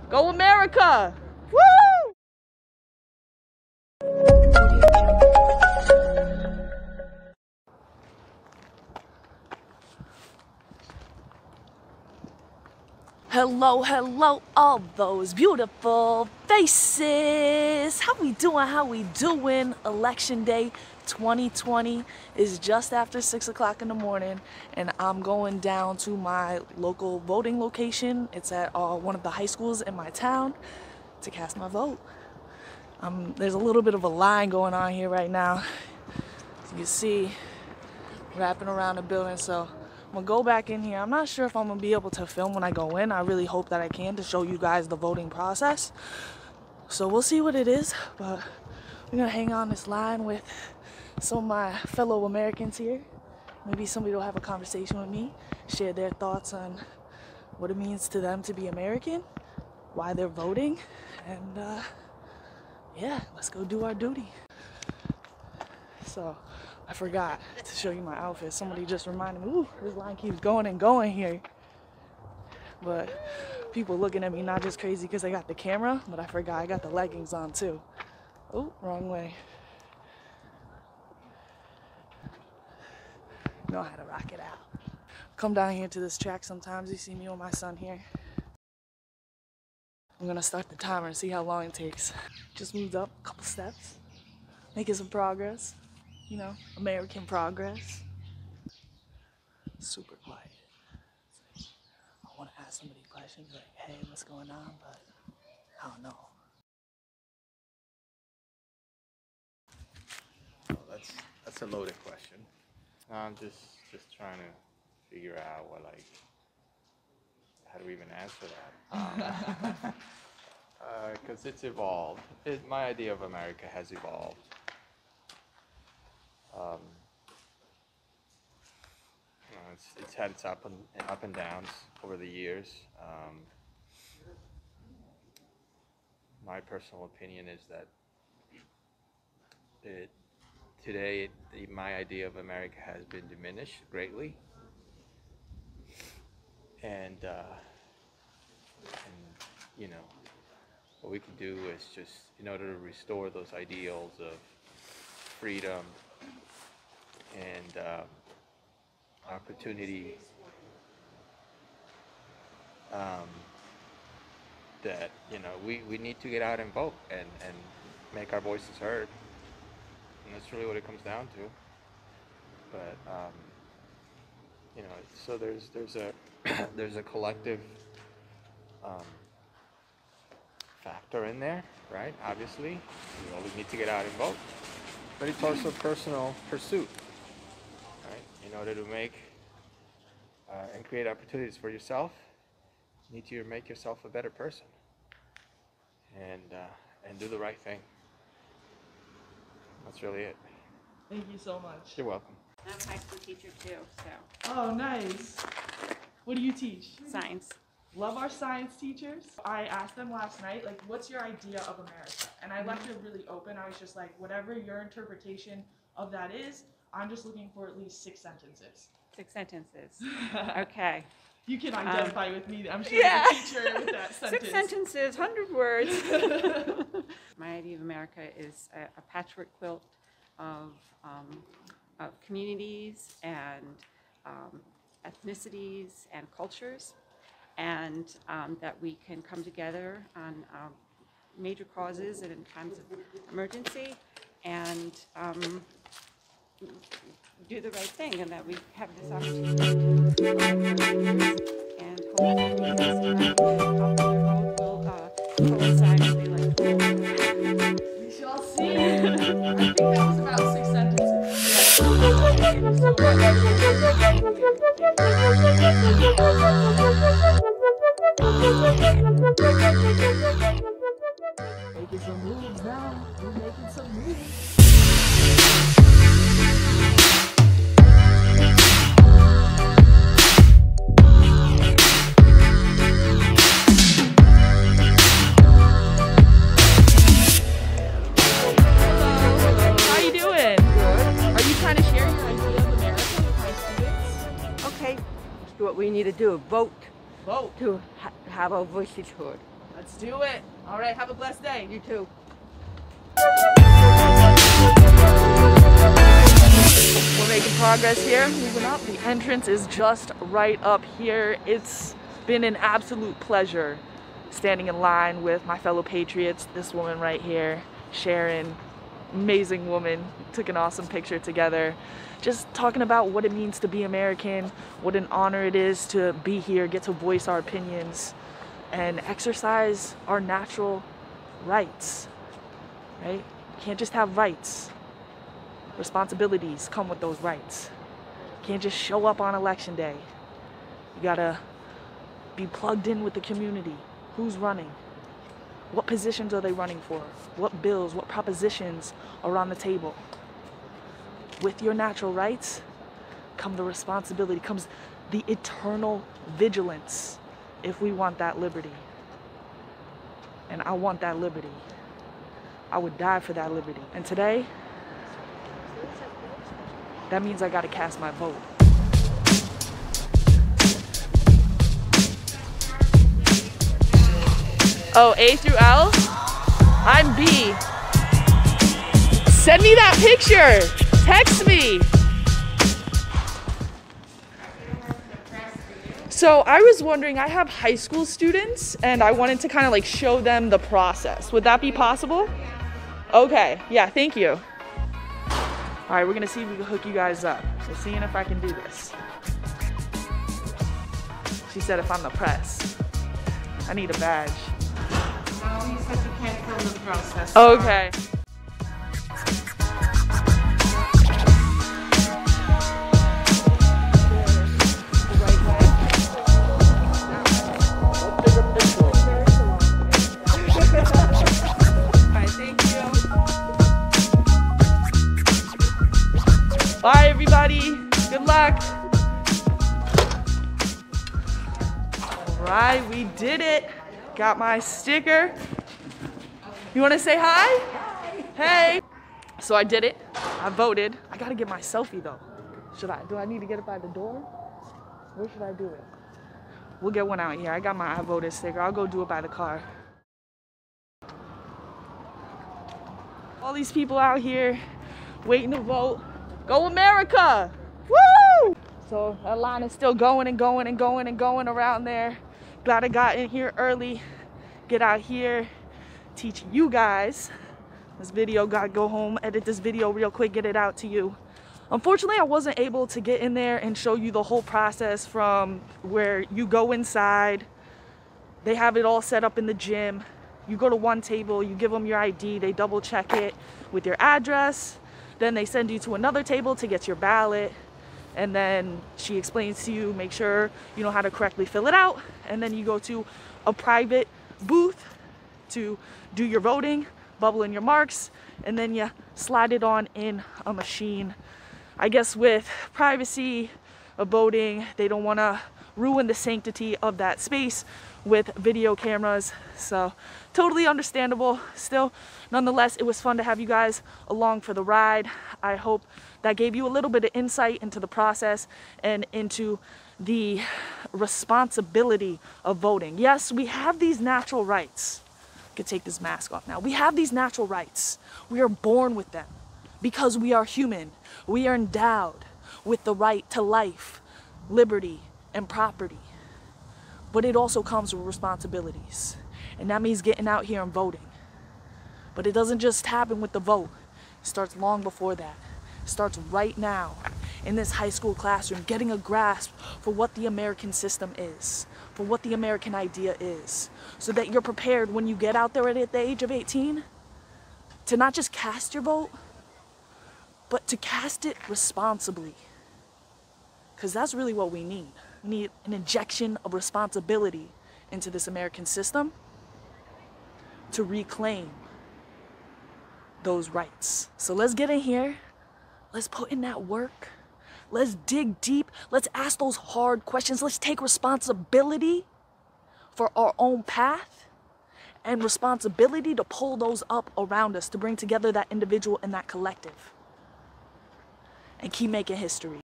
Go America! Woo! Hello, hello, all those beautiful faces. How we doing? How we doing? Election day 2020 is just after 6 o'clock in the morning, and I'm going down to my local voting location. It's at one of the high schools in my town to cast my vote. There's a little bit of a line going on here right now. As you can see, wrapping around the building, so I'm gonna go back in here. I'm not sure if I'm gonna be able to film when I go in. I really hope that I can to show you guys the voting process. So we'll see what it is, but we're gonna hang on this line with some of my fellow Americans here. Maybe somebody will have a conversation with me, share their thoughts on what it means to them to be American, why they're voting, and yeah, let's go do our duty. So I forgot to show you my outfit. Somebody just reminded me, ooh, this line keeps going and going here. But people looking at me not just crazy because I got the camera, but I forgot I got the leggings on too. Oh, wrong way. Know how to rock it out. Come down here to this track sometimes. You see me with my son here. I'm gonna start the timer and see how long it takes. Just moved up a couple steps, making some progress. You know, American progress. Super quiet. I want to ask somebody questions like, hey, what's going on? But I don't know. Well, that's a loaded question. I'm just trying to figure out how do we even answer that? Because it's evolved. My idea of America has evolved. It's had its up and downs over the years. My personal opinion is that today my idea of America has been diminished greatly, and you know, what we can do is just, in order to restore those ideals of freedom and opportunity, that, you know, we need to get out and vote and make our voices heard, and that's really what it comes down to. But you know, so there's a collective factor in there, right? Obviously, we always need to get out and vote, but it's also a personal pursuit, right? In order to make and create opportunities for yourself, you need to make yourself a better person and do the right thing. That's really it. Thank you so much. You're welcome. I'm a high school teacher too, so. Oh, nice. What do you teach? Science. Love our science teachers. I asked them last night, like, what's your idea of America? And I left it really open. I was just like, whatever your interpretation of that is, I'm just looking for at least 6 sentences. 6 sentences. Okay. You can identify with me. I'm sure Yeah. as a teacher with that sentence. 6 sentences, 100 words. My idea of America is a patchwork quilt of communities and ethnicities and cultures, and that we can come together on major causes and in times of emergency, and do the right thing, and that we have this opportunity and hopefully this popular vote will coincide with the electoral. We shall see. I think that was about 6 sentences. Making some moves now. We're making some moves. What we need to do, vote Vote. to have our voices heard. Let's do it. All right, have a blessed day. You too. We're making progress here, moving up. The entrance is just right up here. It's been an absolute pleasure standing in line with my fellow patriots. This woman right here, Sharon, amazing woman, took an awesome picture together. Just talking about what it means to be American, what an honor it is to be here, get to voice our opinions, and exercise our natural rights, right? You can't just have rights. Responsibilities come with those rights. You can't just show up on election day. You gotta be plugged in with the community. Who's running? What positions are they running for? What bills, what propositions are on the table? With your natural rights come the responsibility, comes the eternal vigilance if we want that liberty. And I want that liberty. I would die for that liberty. And today, that means I gotta cast my vote. Oh, A through L? I'm B. Send me that picture. Text me. So I was wondering, I have high school students and I wanted to kind of like show them the process. Would that be possible? Okay, yeah, thank you. All right, we're gonna see if we can hook you guys up. We're seeing if I can do this. She said if I'm the press. I need a badge. No, you said you can't film the process. Okay. Bye, everybody. Good luck. All right, we did it. Got my sticker. You want to say hi? Hi. Hey. So I did it. I voted. I got to get my selfie, though. Do I need to get it by the door? Where should I do it? We'll get one out here. I got my I voted sticker. I'll go do it by the car. All these people out here waiting to vote. Go America! Woo! So that line is still going and going and going and going around there. Glad I got in here early. Get out here, teach you guys this video. Gotta go home, edit this video real quick, get it out to you. Unfortunately, I wasn't able to get in there and show you the whole process from where you go inside. They have it all set up in the gym. You go to one table, you give them your ID, they double check it with your address. Then they send you to another table to get your ballot. And then she explains to you, make sure you know how to correctly fill it out. And then you go to a private booth to do your voting, bubble in your marks, and then you slide it on in a machine. I guess with privacy of voting, they don't want to ruin the sanctity of that space with video cameras. So totally understandable. Still, nonetheless, it was fun to have you guys along for the ride. I hope that gave you a little bit of insight into the process and into the responsibility of voting. Yes, we have these natural rights. I could take this mask off now. We have these natural rights. We are born with them because we are human. We are endowed with the right to life, liberty, and property. But it also comes with responsibilities. And that means getting out here and voting. But it doesn't just happen with the vote. It starts long before that. It starts right now in this high school classroom, getting a grasp for what the American system is, for what the American idea is, so that you're prepared when you get out there at the age of 18 to not just cast your vote, but to cast it responsibly. Because that's really what we need. We need an injection of responsibility into this American system to reclaim those rights. So let's get in here. Let's put in that work. Let's dig deep. Let's ask those hard questions. Let's take responsibility for our own path and responsibility to pull those up around us, to bring together that individual and that collective and keep making history.